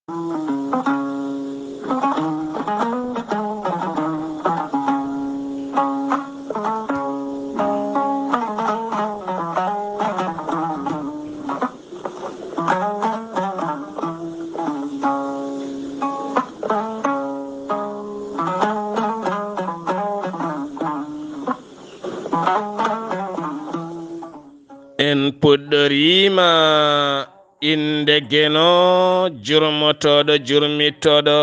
en puɗɗorima inde geno jurmotoɗo jurmitoɗo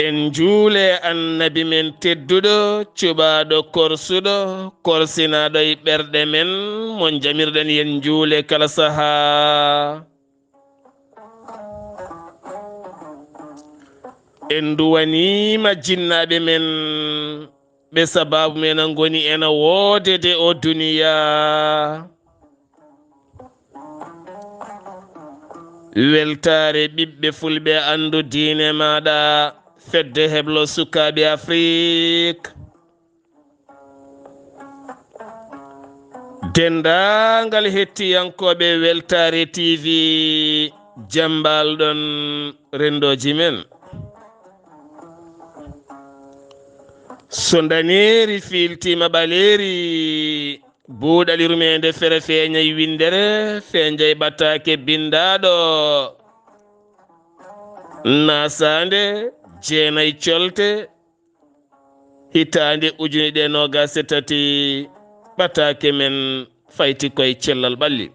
en juule annabi men tedduɗo cuɓaɗo korsuɗo korsinaɗo e ɓerɗe men mon jamirɗen yen juule kala saha. en duwanima jinnaɓe men ɓe sababu men goni ena woodede o duniya. weltare ɓiɓɓe fulɓe andu diine maɗa fedde heblo sukaɓe Afrique. dendagal hettiyankoɓe weltare TV jambalɗon rendoji men. so daneri filtima ɓaleri buuɗal yurmeende fere feeñay windere feeñay ɓataake bindaɗo naasaande jeenay colte hitande ujune ɗe nogas e tati ɓataake men fayti koye cellal ɓalli.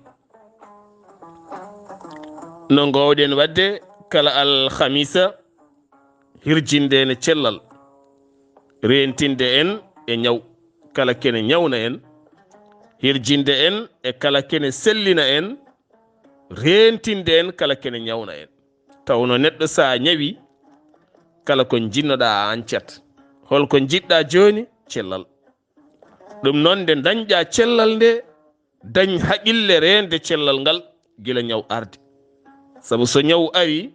no gowɗen wadde kala alhamisa hirjinde ne cellal rentinde en e ñaw kala kene ñawna en, hirjinde en e kala kene sellina en, rentinde en kala kene ñawna en. tawno neɗɗo sa ñawi kala ko jinnoɗa a ancat holko jiɗɗa joni cellal. ɗum noon nde dañƴa cellal nde dañ haqille rende cellal ngal gila ñaw arde. sabu so ñaw ari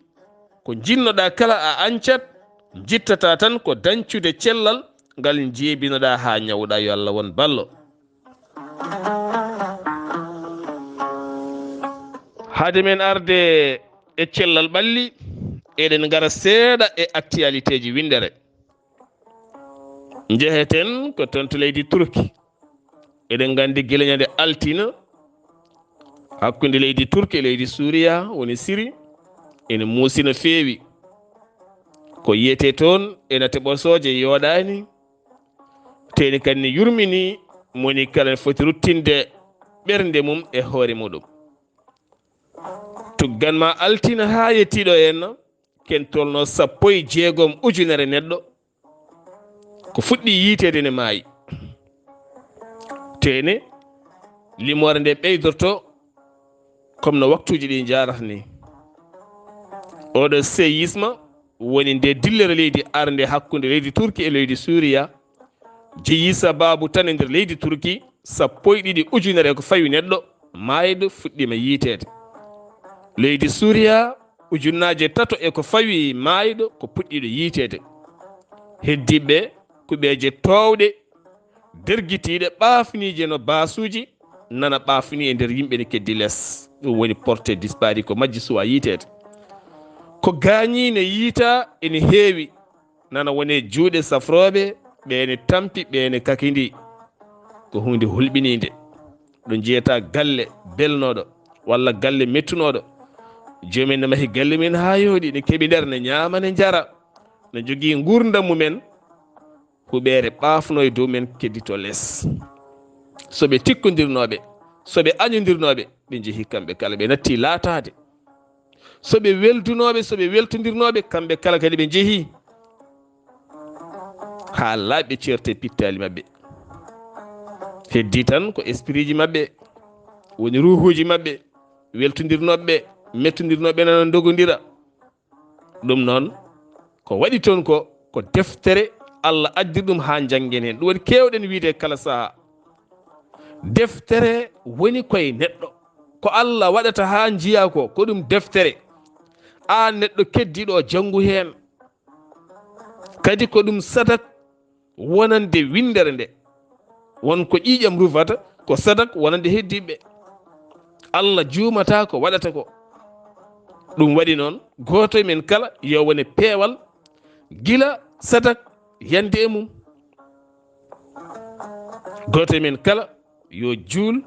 ko jinnoɗa kala a ancat jittata tan ko dañcude cellal ngal jeebinoɗa ha ñawɗa. yo Allah won ballo. hade men arde e cellal ɓalli eɗen gara seeɗa e actualité ji windere. jeheten ko tonto leydi Turki. eɗen gandi guilañade altina hakkude leydi Turki e leydi Suriya woni Syrie ene muusi no feewi. ko yiyete toon ena teɓosoje yooɗani teni kadi ne yurmini moni kala foti ruttinde ɓernde mum e hoore muɗum. tugganma altina ha yettiɗo henna ken tolno 16 ujunere neɗɗo ko fuɗɗi yiitede ne maayi. tene limore nde ɓeydorto comme no waktuji ɗi jarata ni. oɗo séisme woni nde dillere leydi arde hakkude leydi Turki e leydi Suriya jeeyi sababu tan e nder leydi Turki 12 ujunere ko fawi neɗɗo maayɗo fuɗɗima yiitede. leydi Suriya ujunnaje 3 e ko fawi maayɗo ko puɗɗiɗo yiitede. heddiɓe kuɓeje towɗe derguitiɗe ɓafnije no basuji nana ɓafni e nder yimɓe ne keddi less. ɗum woni porté disparu ko majji suwa yiitede. ko gañi ne yiita ene heewi nana wone juuɗe safroɓe ɓene tampi ɓene kakidi ko hunde hulɓinide. ɗo jeyata galle belnoɗo walla galle mettunoɗo jomumen ne mahi galle men ha yooɗi ne keeɓi nder ne ñaama ne jara ne jogui gurdam mumen huɓere ɓafno e dow men keddito less. soɓe tikkodirnoɓe soɓe añodirnoɓe ɓe jeehi kamɓe kala ɓe natti laatade. soɓe weldunoɓe soɓe weltodirnoɓe kamɓe kala kadi ɓe jeehi ha laaɓe certe pittali mabɓe. heddi tan ko esprit ji mabɓe woni ruhuji mabɓe weltodirnoɓe mettodirnoɓe nana dogodira. ɗum noon ko waɗi toon ko deftere Allah addi ɗum ha janggen hen. ɗum waɗi kewɗen wiide kala saaha deftere woni koye neɗɗo ko Allah waɗata ha jiya ko ɗum deftere. an neɗɗo keddiɗo janggu hen kadi ko ɗum sadak wonande windere nde wonko ƴiƴam rufata ko sadak wonande heddiɓe. Allah juumata ko waɗata ko. ɗum waɗi noon goto e men kala yo wone peewal gila sadak yande e mum. goto e men kala yo juul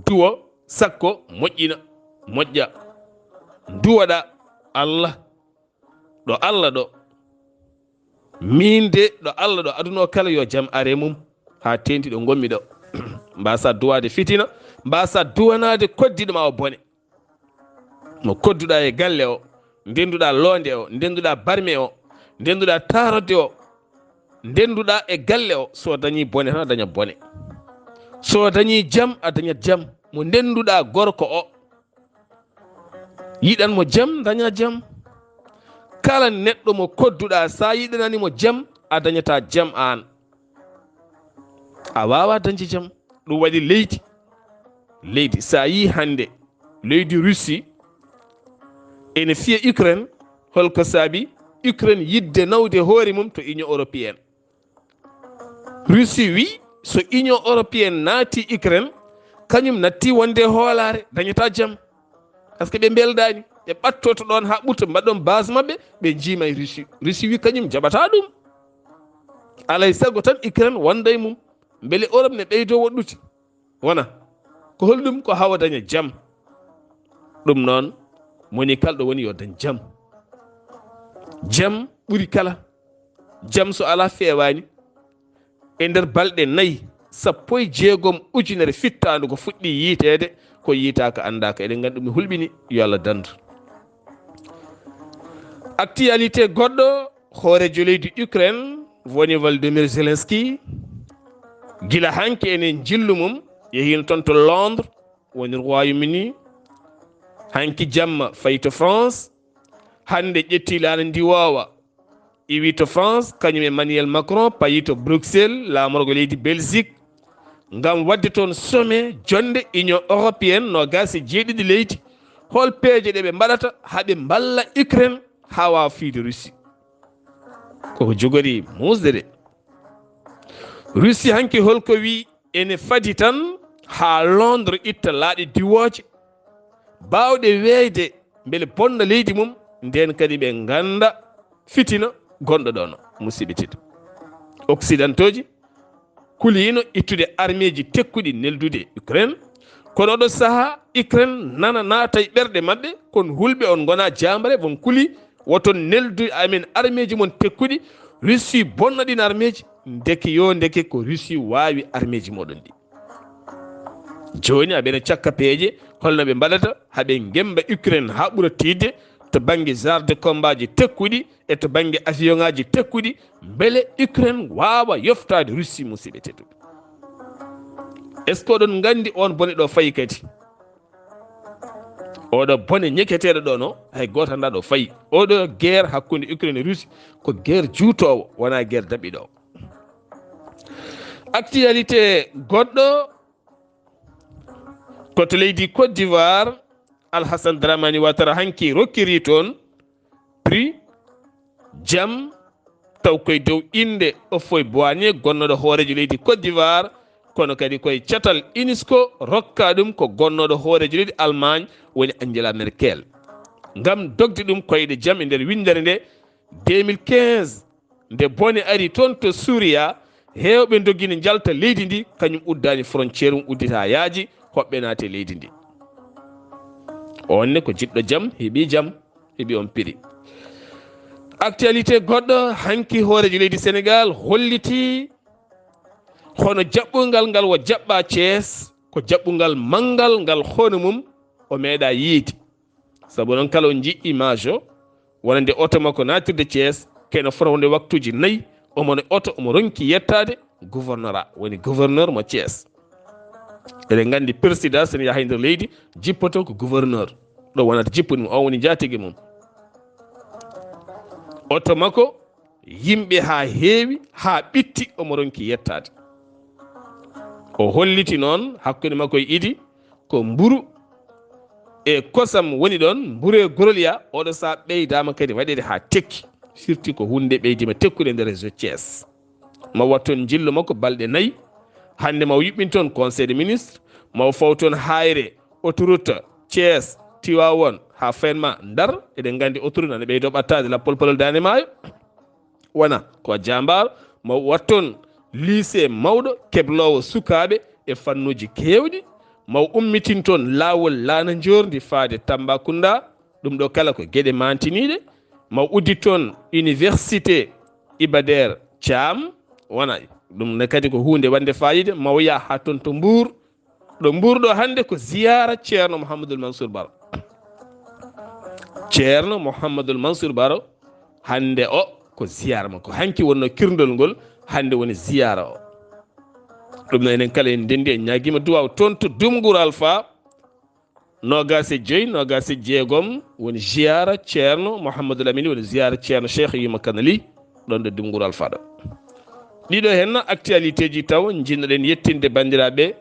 duwo sakko moƴƴina moƴƴa duwoɗa Allah ɗo min de ɗo Allah ɗo aduno kala yo jaam are mum ha tenti ɗo gommi ɗo. mbasa duwade fitina, mbasa duwanade koddiɗo ma o bone, mo kodduɗa e galle o, ndenduɗa londe o, ndenduɗa barme o, ndenduɗa tarodde o, ndenduɗa e galle o. So dañi bone tan a daña bone, so dañi jaam a dañat jaam. mo ndenduɗa gorko o yiɗanmo jaam daña jaam. kala neɗɗo mo kodduɗa sa yiɗananimo jaam a dañata jaam an, a wawa dañde jaam. ɗum waɗi leydi sa yi hande leydi Russie ene fiya Ukraine, holko saabi Ukraine yidde nawde hoore mum to Union européenne. Russie wi so Union européenne naati Ukraine kañum natti wonde hoolare dañata jaam, par ce que ɓe beldani ɓe ɓattoto ɗon ha ɓurta mbaɗɗon base mabɓe ɓe jiima e Russie wi kañum jaɓata ɗum. alay sago tan Ukraine wonda e mum, beele Europe ne ɓeydo woɗɗude wona ko holɗum ko hawa daña jaam. ɗum noon moni kalɗo woni yo dañ jaam. jaam ɓuri kala. jaam so ala fewani e nder balɗe 4 ujunere fittandu ko fuɗɗi yiitede ko yiitaka andaka. eɗen gandi ɗum ne hulɓini yo Allah dandu. actualité goɗɗo hoorejo leydi Ukraine woni Volodymyr Zelensky gila hanki enen jillu mum yehino toon to Londres woni Royaume-Uni, hanki jamma fayi to France, hande ƴetti laana ndiwowa iwi to France, kañum Emmanuel Macron payi to Bruxelles lamorgo leydi Belgique ngam wadde toon sommet jonde Union européenne no gasi jeeɗiɗi leydi hol peeje ɗe ɓe mbaɗata haɓe mballa Ukraine ha wawa fiide Russie. koko jogori musde de. Russie hanki holko wi ene fadi tan ha Londres itta laaɗe diwoje bawɗe weeyde beele bonna leydi mum, nden kadi ɓe ganda fitina gonɗo ɗon musidɓe tedduɓe. occidentoji kulino ittude armée ji tekkuɗi neldude Ukraine, kono oɗo saaha Ukraine nana naata e ɓerɗe mabɓe, kono hulɓe on gona jambare won kuli woton neldude amen armée ji mon tekkuɗi. Russie bonna ɗin armée ji, ndeke ko Russie wawi armée ji moɗon ɗi. joni aɓene cakka peeje holno ɓe mbaɗata haɓe gemba Ukraine ha ɓuura tidde to banggue genre de combat ji tekkuɗi e to banggue avion ngaji tekkuɗi, beele Ukraine wawa yoftade Russie musidɓe tedduɓe. est ce que oɗon gandi on bone ɗo fayi kadi, oɗo bone ñeketeɗo ɗo no hay goto anda ɗo fayi. oɗo guerre hakkude Ukraine e Russie ko guerre juutowo wona guerre daɓɓiɗo. actualité goɗɗo koto leydi Côte d'Ivoire, Alassane Dramane Ouattara hanki rokkiri toon prix jaam taw koye dow inde Houphouët-Boigny gonnoɗo hoorejo leydi Côte d'Ivoire, kono kadi koye catal UNESCO rokka ɗum ko gonnoɗo hoorejo leydi Allemagne woni Angela Merkel, ngam dogde ɗum koyɗe jaam e nder windere nde 2015 nde bone ari toon to Suria. hewɓe doggine jalta leydi ndi kañum uddani frontiére mum uddita yaaji hoɓɓe naate leydi ndi. onne ko jiɗɗo jaam heeɓi jaam heeɓi on piri. actualité goɗɗo hanki hoorejo leydi Sénégal holliti hono jaɓɓungal ngal wo jaɓɓa Thiès ko jaɓɓungal mangal ngal hono mum o meeɗa yiide. saabu noon kala on ji image o wonande oto makko natirde Thiès keno fota wonde waktuji 4 omone oto omo ronki yettade gouverneur woni gouverneur mo Thiès. eɗen gandi président sen yaha nder leydi jippoto ko gouverneur ɗo wonata jippude mum, o woni jatigi mum. oto makko yimɓe ha heewi ha ɓitti omo ronki yettade. o holliti noon hakkude makko e idi ko mburu e kosam woni ɗon, mburu e goroliya. oɗo sa ɓeydama kadi waɗede ha tekki, surtout ko hunde ɓeydima tekkude nder réseau Thiès. ma watton jillo makko balɗe 4 hande ma yuɓɓin toon conseil des ministres, ma faw toon hayre autoroute Thiès Tiwawon ha fenma Ndar eɗen gandi autorité ne ɓeydo ɓattade lappol polol dande maayo wona ko jambar mo watton lycée mawɗo keblowo sukaɓe e fannuji kewɗi maw ummitin toon lawol laana jordi faade Tambacounda ɗum ɗo kala ko gueɗe mantiniɗe maw uddit toon université Iba Der Thiam wona ɗum ne kadi ko hunde wande fayida maw ya ha toon to Mbour ɗo Mbour ɗo hande ko ziyara ceerno Mouhamadoul Mansour Baro ceerno Mouhamadoul Mansour Baro hande o ko ziyara makko hanki wonno kirndol ngol hande woni ziyara o ɗum no enen kala en dendi en ñaguima duwaw toon to Dumgur Alpha nogase joyi nogase jeegom woni ziyara ceerno Mouhamadoul Amine woni ziyara ceerno Cheikh Yuma Kanali ɗon ɗo Dumgur Alpha ɗo ɗiɗo hen actualité ji taw jinnoɗen yettinde bandiraɓe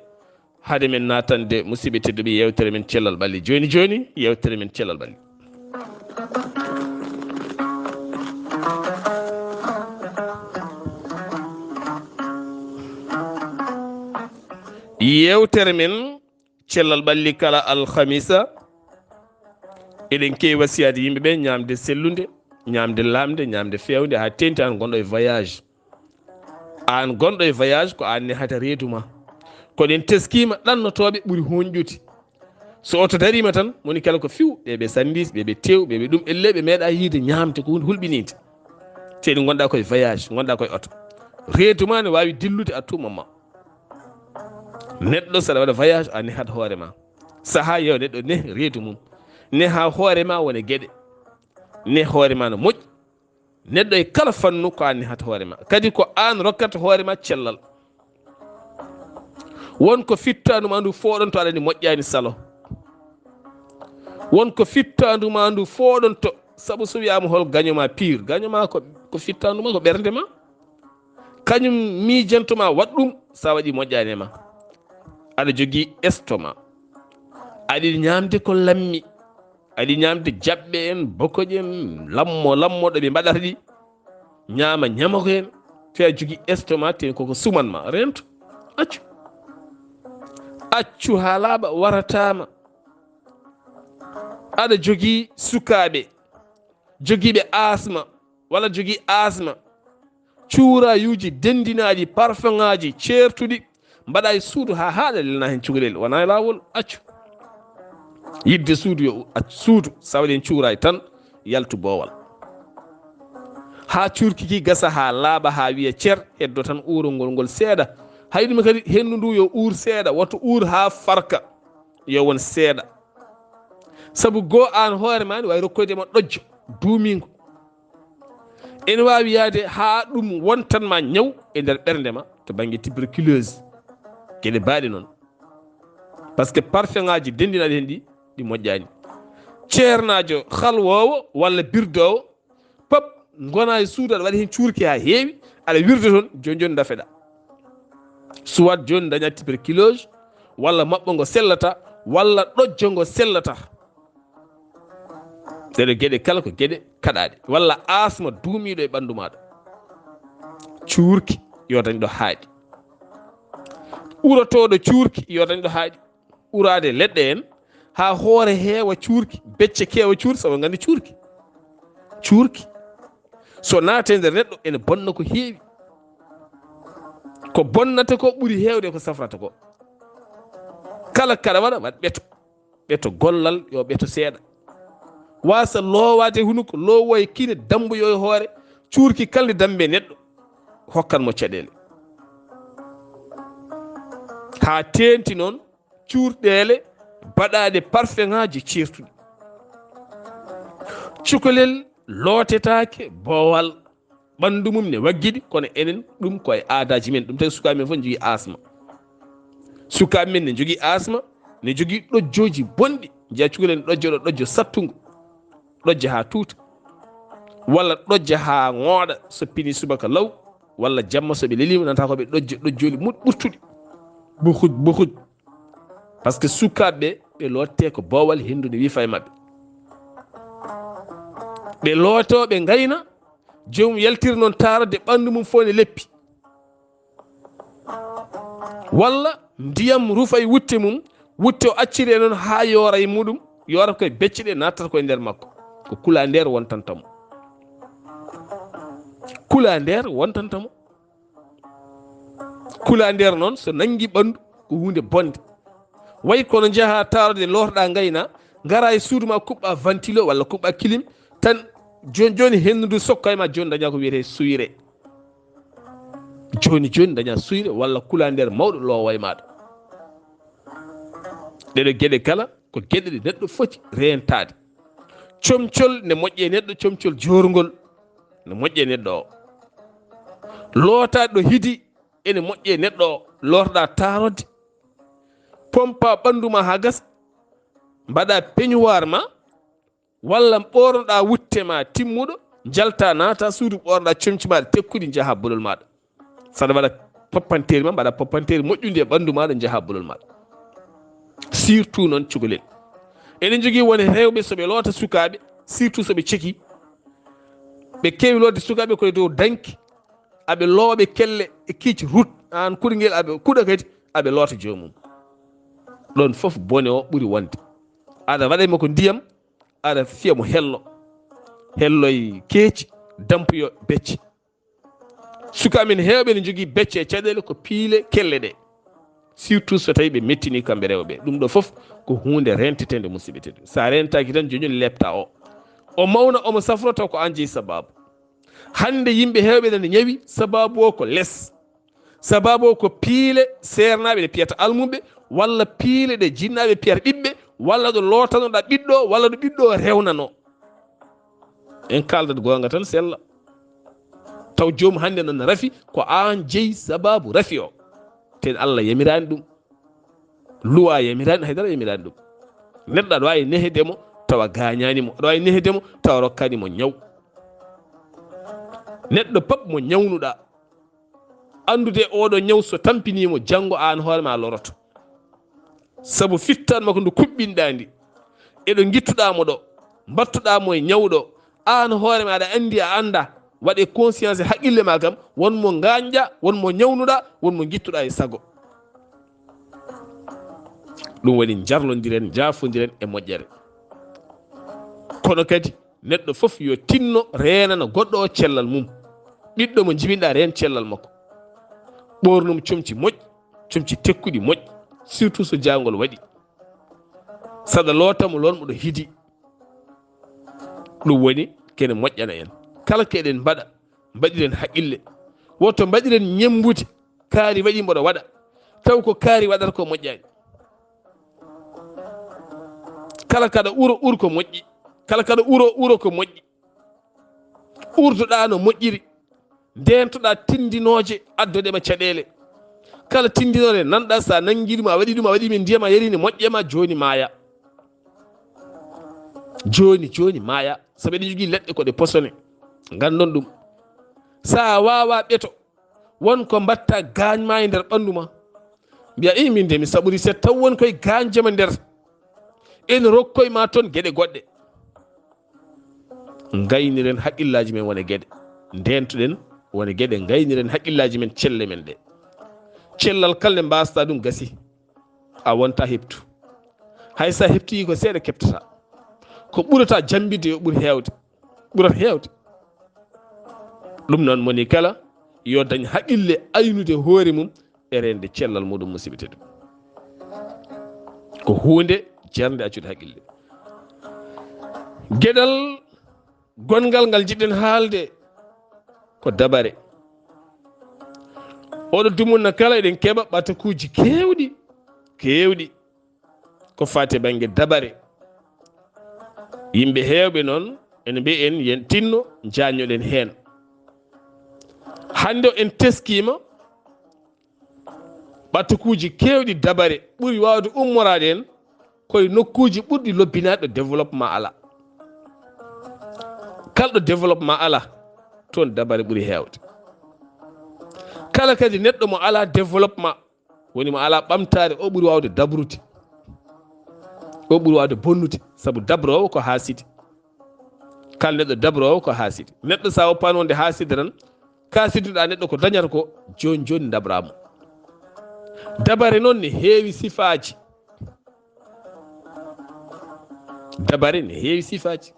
haade men natande musidɓe tedduɓe yewtere men cellal ɓalli joni joni yewtere men cellal ɓalli yewtere men cellal ɓalli kala alhamisa eɗen kewi wasiyade yimɓeɓe ñamde sellude ñamde lamde ñamde fewde ha tenti an gonɗo e voyage an gonɗo e voyage ko anne hata reedu ma koɗen teskima ɗannotoɓe ɓuuri honƴude so oto darima tan woni kala ko fiw ɓeɓe sandis ɓeɓe tew ɓeɓe ɗum elle ɓe meeɗa yiide ñamde ko hunde hulɓinide teɗi gonɗa koye voyage gonɗa koye oto reedu ma ne wawi dillude à tout moment neɗɗo saɗa waɗa voyage a nehat hoorema saaha yew neɗɗo ne reedu mum ne ha hoorema wona gueɗe ne hoorema no moƴƴi neɗɗo e kala fannu ko an nehata hoorema kadi ko an rokkata hoorema cellal wonko fittanuma ndu foɗon to aɗani moƴƴani salo wonko fittanduma ndu foɗon to saabu so wiyama hol gagnoma pire gagnoma ko fittanduma ko ɓerde ma kañum miijantoma wat ɗum sa waɗi moƴƴani ma aɗa jogui estomac aɗi ñamde ko lammi aɗi ñamde jaɓɓe en bokoƴi en lammoɗo ɓe mbaɗata ɗi ñama ñamako hen te a jogui estomac te koko sumanma rento accu ha laaɓa waratama aɗa jogui sukaɓe joguiɓe asma walla jogui asma cuurayuji dendinaɗi parfum ngaji certuɗi mbaɗa e suudu ha haɗa lelna hen cukalel wona e lawol accu yidde suudu yo suudu sawaɗen cuuray tan yaltu boowal ha curkiki gasa ha laaɓa ha wiya cer heddo tan uurol ngol seeɗa hayɗum kadi hendu ndu yo uur seeɗa wato uur ha farka yo won seeɗa saabu goo an hoore ma ne wawi rokkoydema ɗojjo duumingo ene wawi yaade ha ɗum wontanma ñaw e nder ɓernde ma to banggue tuberculose gueɗe baaɗi noon par ce que parfum ngaji dendinaɗi hen ɗi moƴƴani ceernajo halwowo walla birdowo pop gona e suudu aɗa waɗi hen cuurki ha heewi aɗa wirde toon joni joni dafeɗa soit joni dañat tuberculose walla maɓɓo ngo sellata walla ɗojjo ngo sellata ɗeɗo gueɗe kala ko gueɗe kaɗaɗe walla asma duumiɗo e ɓandu maɗa cuurki yo dañɗo haaɗi urotoɗo cuurki yo dañɗo haaɗi urade leɗɗe en ha hoore heewa cuurki becce keewa cuurki sabu gandi cuurki so naate nder neɗɗo ene bonna ko heewi ko bonnata ko ɓuuri heewde ko safrata ko kala kaɗa waɗa waɗ ɓeto gollal yo ɓeto seeɗa wasa loowade hunuko loowoye kiine damboyo e hoore cuurki kalde dambe neɗɗo hokkanmo caɗele ha tenti noon cuurɗele baɗaɗe parfum ngaji certuɗi cukalel lootetake boowal ɓandu mum ne waggiɗi kono enen ɗum koye aadaji men ɗum tawi sukaɓe men fof ne jogui asma sukaɓe men ne jogui asma ne jogui ɗojjoji bonɗi jeeya cukalel ɗojjoɗo ɗojjo sattugo ɗojja ha tuuta walla ɗojja ha ŋooɗa so pini subaka law walla jamma soɓe lelima nanta koɓe ɗojja ɗojjoli ɓurtuɗi buhuj par ce que sukaɓeɓe ɓe lotte ko boowal hendu ne wiifa e mabɓe ɓe looto ɓe gayna jomum yaltira noon tarade ɓandu mum fof ne leppi walla ndiyam rufa e wutte mum wutte o acciri e noon ha yoora e muɗum yoora koye becce ɗe nattata koye nder makko ko kula nder wontantamo kula nder wontantamo kula nder noon so nangi ɓandu ko hunde bonde wayi kono jaaha tarode lorɗa gayna gara e suudu ma kuɓɓa ventilo walla kuɓɓa clim tan joni joni hennudu sokka e ma joni daña ko wiyete suyre joni joni daña suyre walla kula nder mawɗo lowa e maɗa ɗeɗo gueɗe kala ko gueɗe ɗe neɗɗo foti rentade comcol ne moƴƴe e neɗɗo comcol jorgol ne moƴƴe e neɗɗo o lootade ɗo hidi ene moƴƴe e neɗɗo o lorɗa tarode pompa ɓandu ma ha gasa mbaɗa peignoir ma walla ɓornoɗa wutte ma timmuɗo jalta naata suudu ɓornoɗa comci maɗa tekkuɗi jaaha bolol maɗa saɗa waɗa poppanteri ma mbaɗa poppanteri moƴƴude e ɓandu maɗa jaaha bolol maɗa surtout noon cukalel eɗen jogui woni rewɓe soɓe loota sukaɓe surtout soɓe ceki ɓe kewi lodde sukaɓe koye dow danki aɓe looɓe kelle e kiici route an kurguel aɓe kuɗa kadi aɓe loota jomum ɗon foof bone o ɓuuri wonde aɗa waɗaymo ko ndiyam aɗa fiyamo helloye keeci dampuyo becce sukamen hewɓe ne jogui becce e caɗele ko piile kelle ɗe surtout so tawi ɓe mettini kamɓe rewɓe ɗum ɗo foof ko hunde rentetede musidɓe tedduɓe sa rentaki tan joni lepta o mawna omo safrota ko an jeeyi sababu hande yimɓe hewɓe nane ñawi sababu o ko less sababu o ko piile sernaɓe ɗe piyata almuɓe walla piile ɗe jinnaɓe piyata ɓiɓɓe walla ɗo lotanoɗa ɓiɗɗo walla ɗo ɓiɗɗo rewnano en kaldat gonga tan sella taw jomum hande noon rafi ko an jeeyi sababu rafi o ten Allah yamirani ɗum luwa yamirani haydara yamirani ɗum neɗɗo aɗa wawi nehdemo tawa gañanimo aɗa wawi nehdemo tawa rokkanimo ñaw neɗɗo pap mo ñawnuɗa andude oɗo ñaw so tampinimo janggo an hoorema loroto saabu fittanma ko ndu kuɓɓinɗa ndi eɗo guittuɗamo ɗo battuɗamo e ñawɗo an hoorema aɗa andi a anda waɗe conscience haqqille ma kam wonmo gañƴa wonmo ñawnuɗa wonmo guittuɗa e sago ɗum woni jarlodiren jafodiren e moƴƴere kono kadi neɗɗo foof yo tinno renana goɗɗo o cellal mum ɓiɗɗo mo jibinɗa ren cellal makko ɓornum comci moƴƴi comci tekkuɗi moƴƴi surtout so jangol waɗi saɗa lootamo lonmo ɗo hidi ɗum woni kene moƴƴana en kala ko eɗen mbaɗa mbaɗiren haqqille woto mbaɗiren ñembude kaari waɗi mboɗo waɗa taw ko kaari waɗata ko moƴƴani kala kaɗa uro ko moƴƴi kala kaɗa uro ko moƴƴi urduɗa no moƴƴiri ndentoɗa tindinoje addoɗema caɗele kala tindinore nanɗa sa nanguiɗuma a waɗi ɗum a waɗimi ndiyam a yarini moƴƴema joni maaya joni maaya saabu eɗen jogui leɗɗe koɗe posone gandon ɗum sa wawa ɓeeto wonko mbatta gañma e nder ɓandu ma mbiya i min de mi saɓori set taw woni koye gañjema nder en rokkoye ma toon gueɗe goɗɗe gayniren haqqillaji men wona gueɗe ndentoɗen wona gueɗe gayniren haqqillaji men celle men ɗe cellal kalde mbasta ɗum gasi a wonta heptu hay sa heptoyi ko seeɗa keptata ko ɓurata jambide yo ɓuuri hewde ɓurata hewde ɗum noon moni kala yo dañ haqqille aynude hoore mum e rende cellal muɗum musidɓe tedduɓe ko hunde jarde accude haqqille gueɗal gongal ngal jiɗɗen haalde ko dabare oɗo dumunna kala eɗen keɓa ɓatakuji kewɗi ko fati banggue dabare yimɓe hewɓe noon ene mbiya en yen tinno jañoɗen hen hande o en teskima ɓatakuji kewɗi dabare ɓuuri wawde ummorade en koye nokkuji ɓurɗi lobbinade ɗo développement ala kalɗo développement ala toon dabare ɓuuri hewde kala kadi neɗɗo mo ala développement woni mo ala ɓamtare o ɓuuri wawde dabrude o ɓuuri wawde bonnude saabu dabrowo ko haaside kala neɗɗo dabrowo ko haaside neɗɗo sa woppani wonde haaside tan ka sidduɗa neɗɗo ko dañata ko joni dabramo dabare noon ne heewi sifaji dabare ne heewi sifaji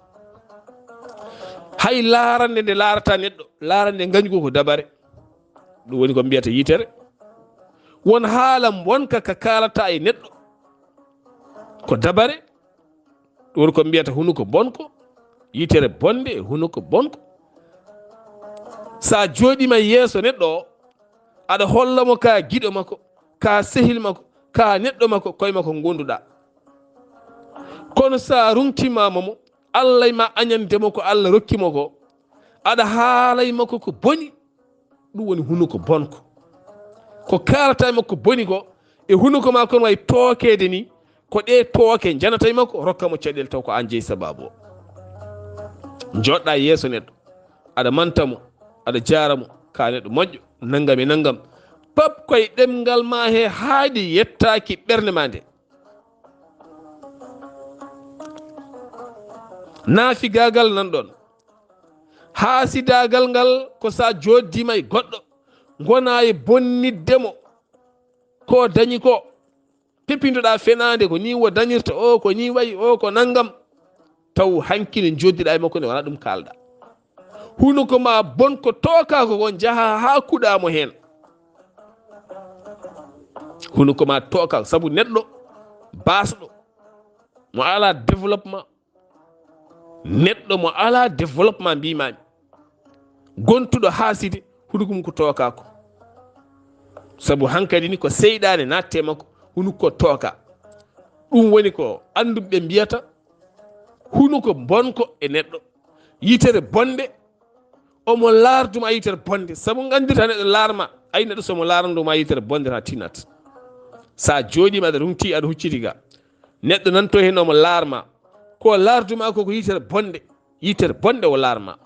hay laarande nde laarata neɗɗo laarande gañgu ko dabare ɗum woni ko mbiyata yitere won haala wonka ka kalata e neɗɗo ko dabare ɗum woni ko mbiyata hunuko bonko yitere bonde e hunuko bonko sa jooɗima yeeso neɗɗo o aɗa hollamo ka giɗo makko ka sehil makko ka neɗɗo makko koye makko gonduɗa kono sa runtimama mo allah ma añandemo ko allah rokkimo ko aɗa haalay makko ko boni ɗum woni hunuko bonko ko kalata makko boni ko e hunuko ma kono way tookede ni ko ɗe tooke janatay makko rokkamo caɗele taw ko an jeeyi sababu o joɗɗa yeeso neɗɗo aɗa mantamo aɗa jaramo ka neɗɗo moƴƴo naggam e naggam pap koye ɗemgal ma he haaɗi yettaki ɓernde ma nde naafigagal nan ɗon haasidagal ngal ko sa joddima e goɗɗo gona e bonniddemo ko dañi ko peppintoɗa fenade ko ni wo dañirta o ko ni wayi o ko naggam taw hankine joddiɗa e makko nde wona ɗum kalɗa hunuko ma bonko tokako kon jaaha ha kuɗamo hen hunuko ma tokako saabu neɗɗo basɗo mo ala développement neɗɗo mo ala développement mbimami gontuɗo haaside hunuko mum ko tokako saabu hankkadi ni ko seyɗade natte makko hunuko tooka ɗum woni ko anduɓe mbiyata hunuko bonko e neɗɗo yitere bonde omo laarduma yitere bonde saabu gandirta neɗɗo laarma ay neɗɗo somo laaranduma yitere bonde ta tinat sa jooɗima aɗa rumti aɗa hucciti ga neɗɗo nanto hen omo laarma ko laarduma ko yitere bonde o laarma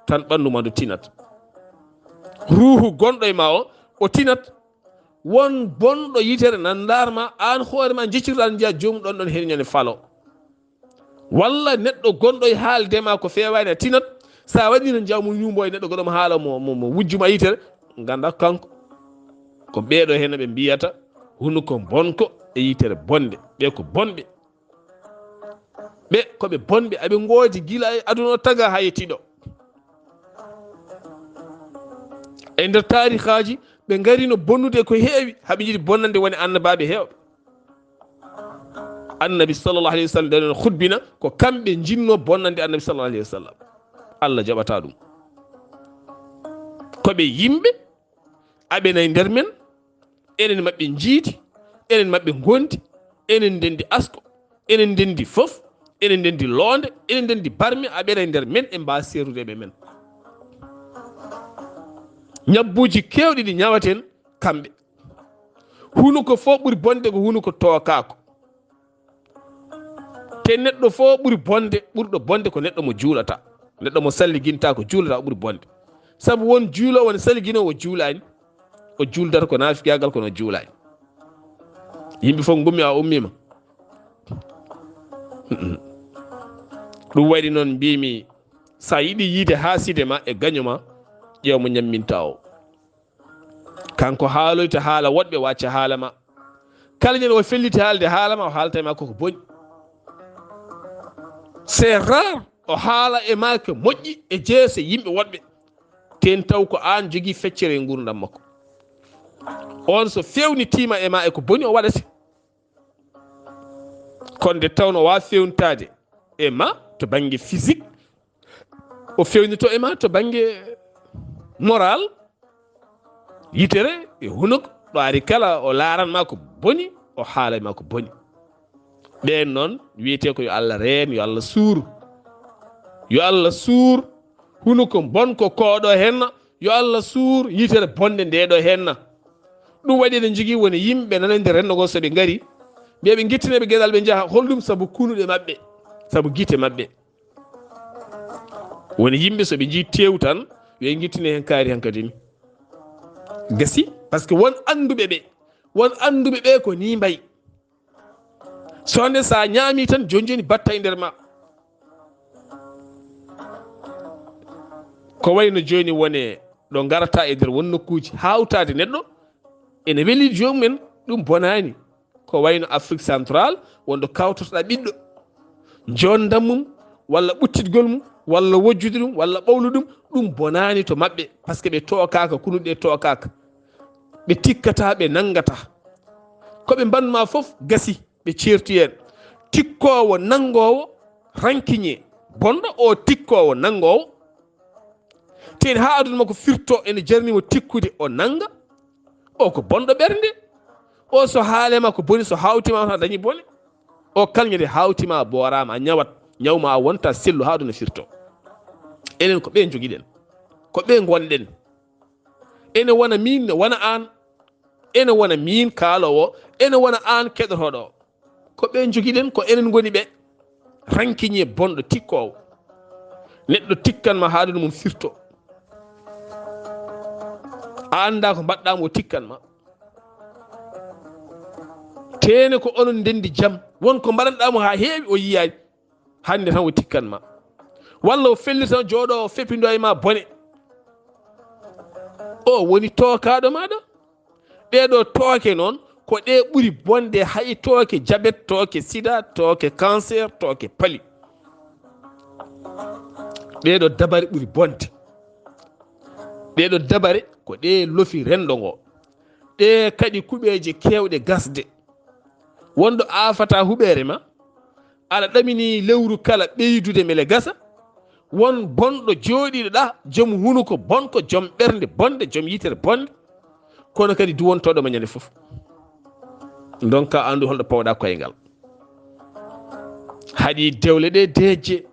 tan ɓandu ma ndu tinat ruuhu gonɗo e ma o tinat won bonɗo yitere nan laarma an hoorema jeccirɗa jiya jomum ɗon ɗon hen ñande falo walla neɗɗo gonɗo e haaldema ko fewani a tinat sa waɗino jawmu ñumbo e neɗɗo goɗomo haala mo wujjuma yitere ganda kanko ko ɓeeɗo hen ɓe mbiyata hunuko bonko e yitere bonde ɓe ko bonɓe ɓe koɓe bonɓe aɓe ngoodi gila e aduna o taga ha yettiɗo e nder tarihaji ɓe garino bonnude ko heewi haɓe jiiɗi bonnande woni annabaɓe hewɓe annabi sallallah alayhi wa sallam danon hutbina ko kamɓe jinno bonnande annabi sallallah alayhi wa sallam allah jaɓata ɗum koɓe yimɓe aɓena e nder men enen maɓɓe jiidi enen maɓɓe gondi enen ndendi asko enen ndendi fof enen ndendi loonde enen ndendi barme aɓena e nder men e mba serudeɓe men ñabbuji kewɗi ɗi ñawaten kamɓe hunuko fo ɓuuri bonde ko hunuko tookako te neɗɗo fo ɓuuri bonde ɓurɗo bonde ko neɗɗo mo juulata neɗɗo mo salliginta ko juulata o ɓuuri bonde saabu won juulo won salligino o juulani o juuldata ko naafiyagal kono juulani yimɓe fof gummi a ummima ɗum waɗi noon mbimi sa yiɗi yiide haaside ma e gaño ma ƴeew mo ñamminta o kanko haaloyta haala woɗɓe wacca haala ma kala ñande o felliti haalde haala ma o haalata e ma koko boñi c'est rare o haala e ma ko moƴƴi e jeese yimɓe woɗɓe ten taw ko an jogui feccere e gurdam makko on so fewnitima e ma e ko boni o waɗate kono nde tawno o wawi fewnitade e ma to banggue physique o fewnito e ma to banggue moral yitere e hunuko ɗo ari kala o laaranma ko boni o haala ma ko boni ɓen noon wiyete ko yo Allah reen yo Allah suur yo Allah suur hunuko bonko koɗo henna yo Allah suur yitere bonde ndeɗo henna ɗum waɗi eɗen jogui woni yimɓe nanande rennogo soɓe gaari mbiyaɓe guittineɓe gueɗal ɓe jaaha hollum saabu kunuɗe mabɓe saabu guite mabɓe woni yimɓe soɓe jii tew tan yo guittine hen kaari hankadini gasi par ce que won anduɓe ɓe ko ni mbayi sonde sa ñaami tan joni joni batta e nder ma ko wayno joni wone ɗo garata e nder won nokkuji hawtade neɗɗo ene weeli jomumen ɗum bonani ko wayno Afrique central wonɗo kawtotoɗa ɓiɗɗo jondan mum walla ɓuttitgol mum walla wojjude ɗum walla ɓawlu ɗum bonani to maɓɓe par ce que ɓe tokaka kunuɗe tokaka ɓe tikkata ɓe nangata koɓe mbanma foof gasi ɓe certi hen tikkowo nangowo rankiñe bonɗo o tikkowo nangowo ten ha aduna makko firto ene jarnimo tikkude o nanga o ko bonɗo ɓernde o so haalema ko boni so hawtima a dañi bone o kalñede hawtima a borama a ñawat ñawma a wonta sellu ha aduna firto enen ko ɓe joguiɗen ko ɓe gonɗen ene wona min ne wona an ene wona min kaalowo ene wona an keɗotoɗo ko ɓe joguiɗen ko enen goni ɓe rankiñe bonɗo tikkowo neɗɗo tikkanma ha aduna mum firto a anda ko mbaɗɗamo o tikkanma tene ko onon ndendi jaam wonko mbaɗanɗamo ha heewi o yiyani hande tan o tikkanma walla o felli tan jooɗo o feppido e ma bone o woni tokaɗo maɗa ɗeɗo tooke noon ko ɗe ɓuuri bonde hay tooke diabète tooke sida tooke cancer tooke paali ɗeɗo dabare ɓuuri bonde ɗeɗo dabare ko ɗe lofi rendo ngo ɗe kadi kuɓeje kewɗe gasde wonɗo afata huɓere ma aɗa ɗamini lewru kala ɓeydude mele gasa won bonɗo jooɗiɗo ɗa joom hunuko bonko joom ɓernde bonde joom yitere bonde kono kadi duwontoɗoma ñande foof donka andu holɗo pawɗa koyngal haɗi dewle ɗe deejje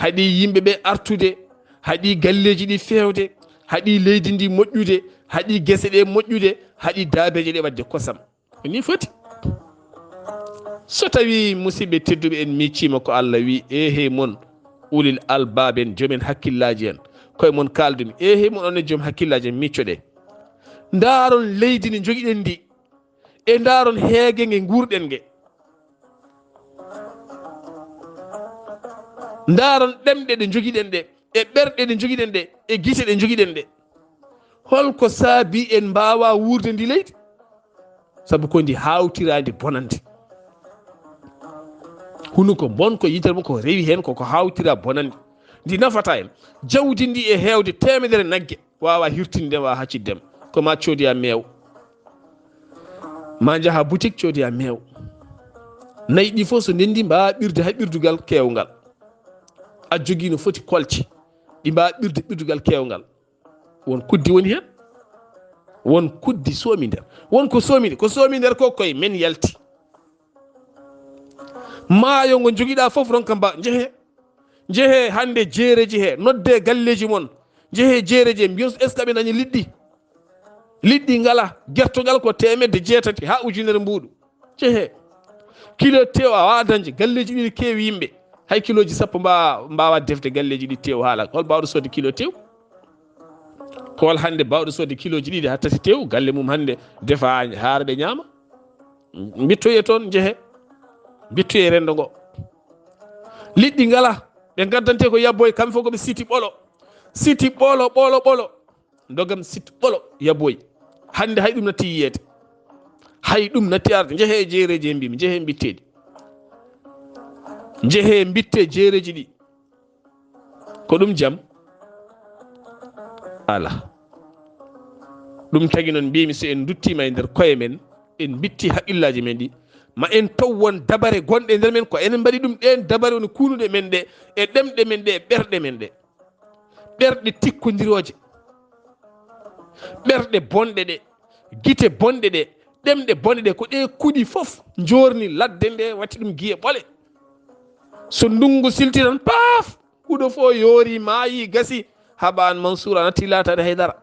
haɗi yimɓeɓe artude haɗi galleji ɗi fewde haɗi leydi ndi moƴƴude haɗi guese ɗe moƴƴude haɗi daabeje ɗe wadde kosam ni foti so tawi musidɓe tedduɓe en miccima ko Allah wi ehe mon ulil albab en joomen hakkillaji en koye mon kaldumi ehe mon onen joom hakkillaji en miccoɗe ndaron leydi ndi joguiɗen ndi e ndaron heege nge gurɗen nge ndaron ɗemɗe ɗe joguiɗen ɗe e ɓerɗe ɗe joguiɗen ɗe e guite ɗe joguiɗen ɗe holko saabi en mbawa wurde ndi leydi saabu ko ndi hawtirandi bonande hunuko bonko yitere mum ko rewi hen koko hawtira bonande ndi nafata en jawdi ndi e hewde temedere naggue wawa hirtinde wawa hacciddema ko ma coodiya meew ma jaaha boutique coodiya meew nayyi ɗi foof so ndendi mbawa ɓirde hay ɓirdugal kewgal a jogui no foti kolce ɗi mbawa ɓirde ɓirdugal kewgal won kuddi woni hen won kuddi soomi nder won ko soomi nder ko koye men yalti maayo ngo joguiɗa foof ronka mba jeehe hande jeereji he nodde galleji mon jeehe jeereji he mbiyon est ce que ɓe dañi liɗɗi ngala guertogal ko 1,600 ha ujunere mbuɗu jeehe kilo tew a wawa dañde galleji ɗi keewi yimɓe hay kiloji sappo mbawa defde galleji ɗi tew haala hol mbawɗo sodde kilo tew ko wal hande mbawɗo sodde kiloji ɗiɗi ha tati tew galle mum hande defa haara ɓe ñaama bittoye toon jeehe bittoye rendo ngo liɗɗi ngala ɓe gaddante ko yabboy kamɓe fof koɓe siti ɓolo dogam siti ɓolo yabboy hande hay ɗum natti yiyede hay ɗum natti arde jeehe jeereji he mbimi jeehe bitteɗi jeehe bitte jeereji ɗi ko ɗum jaam ala ɗum tagui noon mbimi so en duttima e nder koye men en bitti haqqillaji men ɗi ma en taw won dabare gonɗe nder men ko enen mbaɗi ɗum ɗen dabare woni kunuɗe men ɗe e ɗemɗe men ɗe e ɓerɗe men ɗe ɓerɗe tikkodiroje ɓerɗe bonɗe ɗe guite bonɗe ɗe ɗemɗe bonɗe ɗe ko ɗe kuuɗi foof jorni ladde nde watti ɗum guiye ɓole so ndungu silti tan paaf huuɗo fo yoori maayi gasi haɓa an Mansour a natti latade haydara